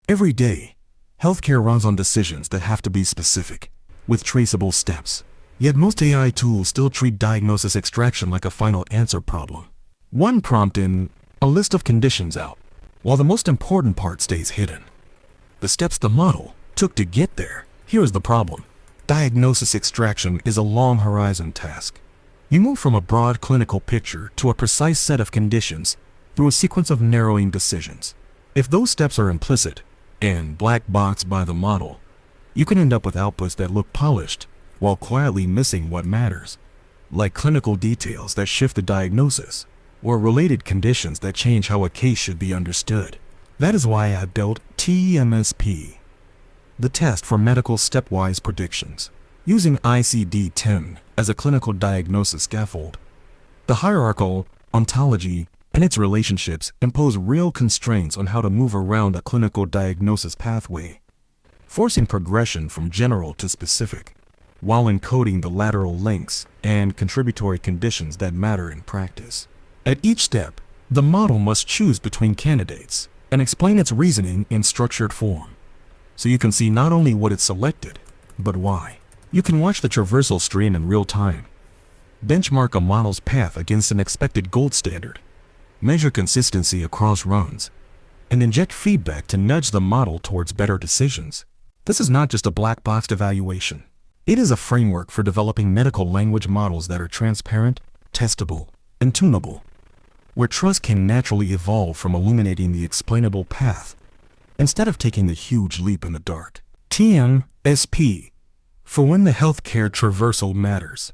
Every day, healthcare runs on decisions that have to be specific, with traceable steps. Yet most AI tools still treat diagnosis extraction like a final answer problem. One prompt in, a list of conditions out, while the most important part stays hidden. The steps the model took to get there. Here is the problem. Diagnosis extraction is a long horizon task. You move from a broad clinical picture to a precise set of conditions through a sequence of narrowing decisions. If those steps are implicit and black boxed by the model, you can end up with outputs that look polished while quietly missing what matters, like clinical details that shift the diagnosis or related conditions that change how a case should be understood. That is why I built TMSP, the test for medical stepwise predictions. Using ICD-10 as a clinical diagnosis scaffold, the hierarchical ontology and its relationships impose real constraints on how to move around a clinical diagnosis pathway, forcing progression from general to specific, while encoding the lateral links and contributory conditions that matter in practice. At each step, the model must choose between candidates and explain its reasoning in structured form, so you can see not only what it selected, but why. You can watch the traversal stream in real time, benchmark a model's path against an expected gold standard, measure consistency across runs, and inject feedback to nudge the model towards better decisions. This is not just a black boxed evaluation. It is a framework for developing medical language models that are transparent, testable, and tunable, where trust can naturally evolve from illuminating the explainable path instead of taking the huge leap in the dark. TMSP, for when the healthcare traversal matters.